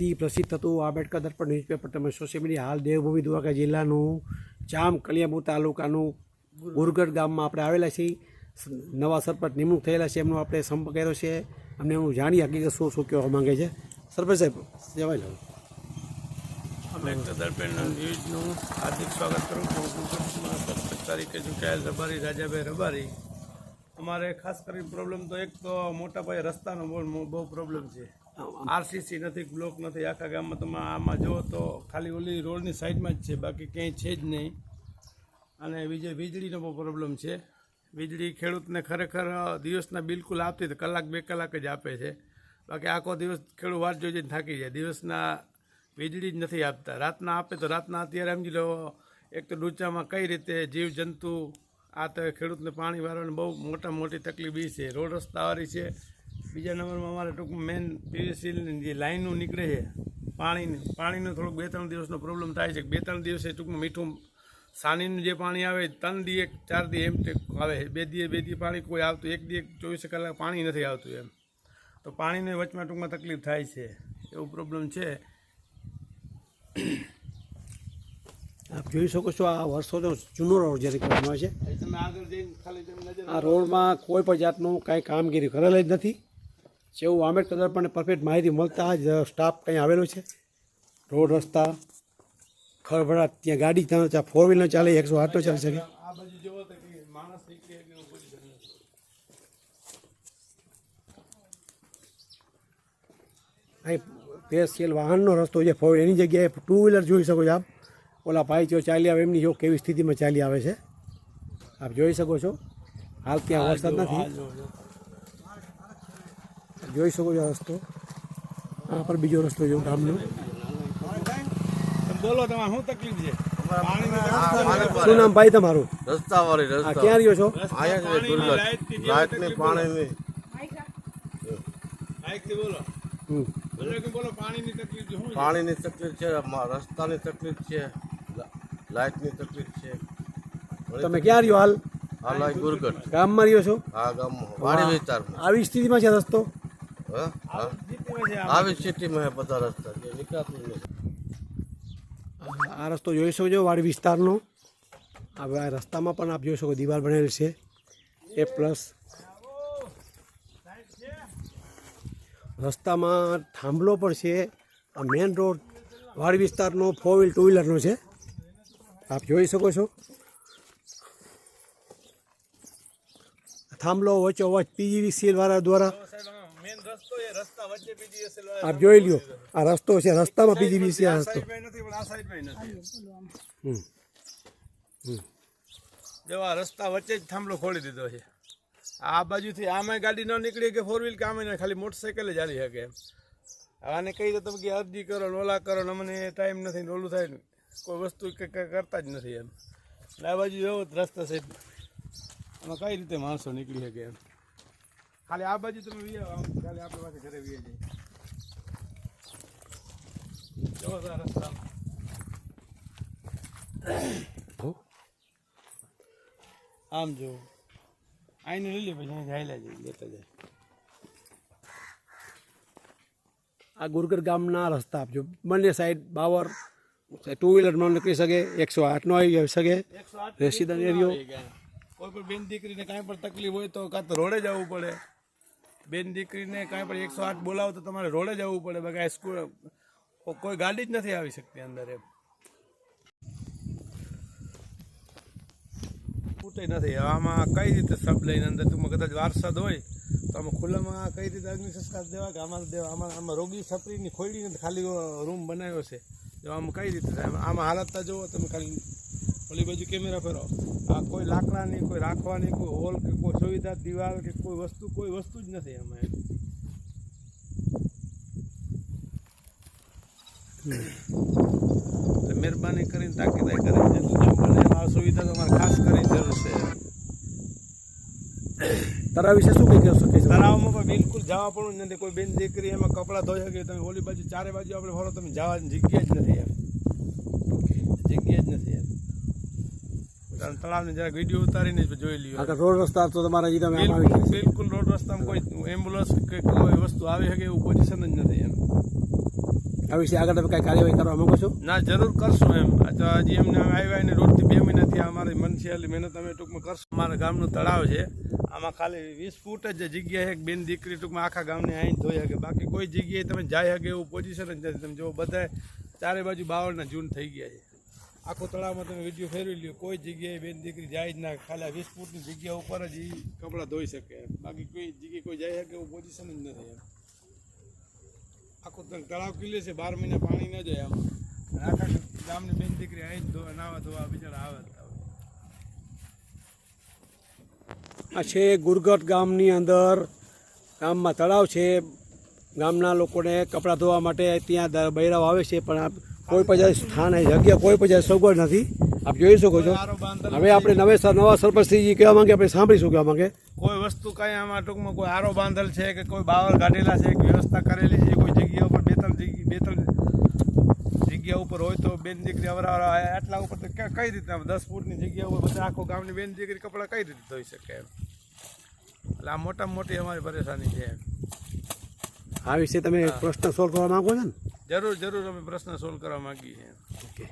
નામથી પ્રસિદ્ધ થતું આંબેડકર દર્પણ ન્યૂઝપેપર તમે સોશિયલ મીડિયા હાલ દેવભૂમિ દ્વારકા જિલ્લાનું જામ કલિયાપુર તાલુકાનું ગુરગઢ ગામમાં આપણે આવેલા છીએ. નવા સરપંચ નિમણૂક થયેલા છે, એમનો આપણે સંપર્ક કર્યો છે. અમને એમનું જાણી હકીકત શું શું કહેવા માંગે છે. સરપંચ સાહેબ જવાય લો. આંબેડકર દર્પણ ન્યૂઝનું હાર્દિક સ્વાગત કરું છું. ગુરગઢમાં સરપંચ તરીકે ચૂંટાયેલ રબારી રાજાભાઈ રબારી. અમારે ખાસ કરીને પ્રોબ્લેમ તો એક તો મોટા પાયે રસ્તાનો બહુ પ્રોબ્લેમ છે. આરસીસી નથી, બ્લોક નથી. આખા ગામમાં તમે આમાં જુઓ તો ખાલી ઓલી રોડની સાઈડમાં જ છે, બાકી ક્યાંય છે જ નહીં. અને બીજે વીજળીનો બહુ પ્રોબ્લેમ છે. વીજળી ખેડૂતને ખરેખર દિવસના બિલકુલ આપતી તો કલાક 2 કલાક જ આપે છે. બાકી આખો દિવસ ખેડૂત વાટ જોઈને થાકી જાય. દિવસના વીજળી જ નથી આપતા. રાતના આપે તો રાતના અત્યારે સમજી લો એક તો ડૂચામાં કઈ રીતે જીવજંતુ આ તો ખેડૂતને પાણી વાળવાની બહુ મોટી તકલીફ એ છે. રોડ રસ્તાવાળી છે. બીજા નંબરમાં અમારે ટૂંકમાં મેન પીવીસીની જે લાઈનો નીકળે છે પાણીનો થોડોક 2-3 દિવસનો પ્રોબ્લેમ થાય છે. 2-3 દિવસે ટૂંકમાં મીઠું સાનીનું જે પાણી આવે 3 દી 4 દી એમ આવે. 2 દી પાણી કોઈ આવતું, 1 દી 24 કલાક પાણી નથી આવતું એમ. તો પાણીને વચમાં ટૂંકમાં તકલીફ થાય છે, એવું પ્રોબ્લેમ છે. આપ જોઈ શકો છો આ વર્ષોનો જૂનો રોડ જ્યારે કહેવામાં આવે છે. તમે આગળ જઈને ખાલી આ રોડમાં કોઈ પણ જાતનું કાંઈ કામગીરી કરેલ જ નથી. જેવું આંબેડકર દર્પણને પરફેક્ટ માહિતી મળતા જ સ્ટાફ કંઈ આવેલો છે. રોડ રસ્તા ખળભળાટ, ત્યાં ગાડી ત્યાં 4 વ્હીલર ચાલે, 108 ચાલી શકે. આ બાજુ જોવો તો માણસ નીકળે એવું પોઝિશન નથી. અહીં સ્પેશિયલ વાહનનો રસ્તો છે 4 એની જગ્યાએ 2 વ્હીલર જોઈ શકો છો આપ. ઓલા ભાઈ જો ચાલી આવે એમની જો કેવી સ્થિતિમાં ચાલી આવે છે આપ જોઈ શકો છો. હાલ ત્યાં વરસાદ નથી, જોઈ શકો છો રસ્તો. આ પર બીજો રસ્તો જો ગામનો. બોલો તમારે શું તકલીફ છે? શું નામ ભાઈ તમારું? રસ્તા વાળી રસ્તા ક્યાં રહ્યો છો? લાઈટની પાણીની બોલો બોલો પાણીની તકલીફ શું? પાણીની તકલીફ છે, રસ્તાની તકલીફ છે, લાઈટની તકલીફ છે. તમે ક્યાં રહ્યો હાલ? હાલ ગુરગઢ ગામમાં રહ્યો છો? આ ગામમાં વાડી વિસ્તારમાં આવી સ્થિતિમાં છે રસ્તો? આવી સિટીમાં છે બધા રસ્તા જે નીકળતું નથી. આ રસ્તો જોઈ શકો છો વાડી વિસ્તારનો. હવે આ રસ્તામાં પણ આપ જોઈ શકો દિવાલ બનેલ છે A+. રસ્તામાં થાંભલો પણ છે. આ મેન રોડ વાડી વિસ્તારનો 4 વ્હીલ 2 વ્હીલરનો છે, આપ જોઈ શકો છો. થાંભલો વચ્ચોવચ્ચ PGVCL વાળા દ્વારા આપ જોઈ લ્યો. આ રસ્તો છે, રસ્તામાં PGVCL રસ્તો. જો આ રસ્તા વચ્ચે જ થાંભલો ખોલી દીધો છે. આ બાજુથી આમાં ગાડી ન નીકળી કે 4 વ્હીલ કામે નહીં, ખાલી મોટરસાઇકલ જ હાલી શકે એમ. આને કહી દો તમે કે અરજી કરો ને ઓલા કરો ને અમને ટાઈમ નથી ને ઓલું થાય ને કોઈ વસ્તુ કરતા જ નથી એમ. આ બાજુ એવો જ રસ્તા છે, આમાં કઈ રીતે માણસો નીકળી શકે એમ. ખાલી આ બાજુ તમે ખાલી આપણે પાસે ઘરે વીએ જઈએ. જો રસ્તા આમ જો આઈને લઈ લે પછી જાયલા જઈ લેતા જાય. આ ગુરગઢ ગામના રસ્તા આપજો. બંને સાઈડ બાવર 2 વ્હીલર ન નીકળી શકે, 108 નો આવી શકે. રેસિડન્ટ એરિયો. કોઈ પણ બેન દીકરીને કાંઈ પણ તકલીફ હોય તો કાં તો રોડે જવું પડે. બેન દીકરીને કાંઈ પણ 108 બોલાવો તો તમારે રોડે જવું પડે. બાકી સ્કૂલ કોઈ ગાડી જ નથી આવી શકતી અંદર એમ. ફૂટે નથી. આમાં કઈ રીતે સબ લઈને અંદર તું કદાચ વારસાદ હોય તો આમાં ખુલ્લામાં કઈ રીતે અગ્નિ સંસ્કાર દેવા કે આમાં દેવા? આમાં રોગી છપરીની ખોડીને ખાલી રૂમ બનાવ્યો છે. જો આમાં કઈ રીતે થાય? આમાં હાલતતા જુઓ તમે, ખાલી ઓલી બાજુ કેમેરા ફેરો. આ કોઈ લાકડાની, કોઈ રાખવાની, કોઈ હોલ કે કોઈ સુવિધા, દિવાલ કે કોઈ વસ્તુ જ નથી આમાં. એટલે મહેરબાની કરીને તાકીદ કરીને જેમ બને આ સુવિધા તમારે ખાસ કરીને જરૂર છે. તળાવ વિશે શું કહી શકો? તળાવમાં પણ બિલકુલ જવા પણ નથી. કોઈ બેન દીકરી એમાં કપડાં ધોઈ શકે. તમે ઓલી બાજુ ચારે બાજુ આપણે ફરો, તમે જવાની જગ્યા જ નથી એમ. જગ્યા જ નથી એમ. કારણ તળાવની જરાક વિડીયો ઉતારીને જોઈ લ્યો. રોડ રસ્તા તો તમારા બિલકુલ રોડ રસ્તામાં કોઈ એમ્બ્યુલન્સ કે કોઈ વસ્તુ આવી શકે એવું પોઝિશન જ નથી એમ. આ વિશે આગળ તમે કાંઈ કાર્યવાહી કરવા માંગો છો? ના, જરૂર કરશું એમ. આ તો હજી એમને આવ્યા એને રોજથી 2 મહિનાથી અમારી મનસિયાલી મહેનત અમે ટૂંકમાં કરશું. અમારા ગામનું તળાવ છે, આમાં ખાલી 20 ફૂટ જ જગ્યા છે. બેન દીકરી ટૂંકમાં આખા ગામને અહીં ધોઈ શકે, બાકી કોઈ જગ્યાએ તમે જઈ શકે એવું પોઝિશન જ નથી. તમે જો બધા ચારે બાજુ 52 જૂન થઈ ગયા છે. આખો તળાવમાં તમે વિડીયો ફેરવી લ્યો, કોઈ જગ્યાએ બેન દીકરી જાય જ ના. ખાલી 20 ફૂટની જગ્યા ઉપર જ એ કપડાં ધોઈ શકે એમ, બાકી કોઈ જગ્યાએ કોઈ જઈ શકે એવું પોઝિશન જ નથી એમ. આખું તળાવ કિલ્લે છે, 12 મહિના પાણી ન જાય આમાં. અને આખા ગામની બેન દીકરી અહીં જ નાવા ધોવા બિચારા આવે. આ છે ગુરગટ ગામની અંદર, ગામમાં તળાવ છે. ગામના લોકોને કપડાં ધોવા માટે ત્યાં બૈરાઓ આવે છે, પણ આ કોઈ પણ સ્થાન જગ્યા કોઈ પણ સગવડ નથી. આપ જોઈ શકો છો. હવે આપણે નવા સરપંચથી જે કહેવા માંગે આપણે સાંભળીશું કહેવા માંગે. કોઈ વસ્તુ કાંઈ આમાં ટૂંકમાં કોઈ આરો બાંધેલ છે કે કોઈ બાવળ કાઢેલા છે, વ્યવસ્થા કરેલી છે, કોઈ જગ્યા ઉપર બે ત્રણ જગ્યા ઉપર હોય તો બેન દીકરી અવરા આટલા ઉપર તો કઈ રીતે 10 ફૂટની જગ્યા ઉપર બધા આખો ગામની બેન દીકરી કપડાં કઈ રીતે ધોઈ શકે એમ. એટલે આ મોટામાં મોટી અમારી પરેશાની છે. આ વિશે તમે પ્રશ્ન સોલ્વ કરવા માંગો છો ને? જરૂર અમે પ્રશ્ન સોલ્વ કરવા માંગીએ છીએ. ઓકે.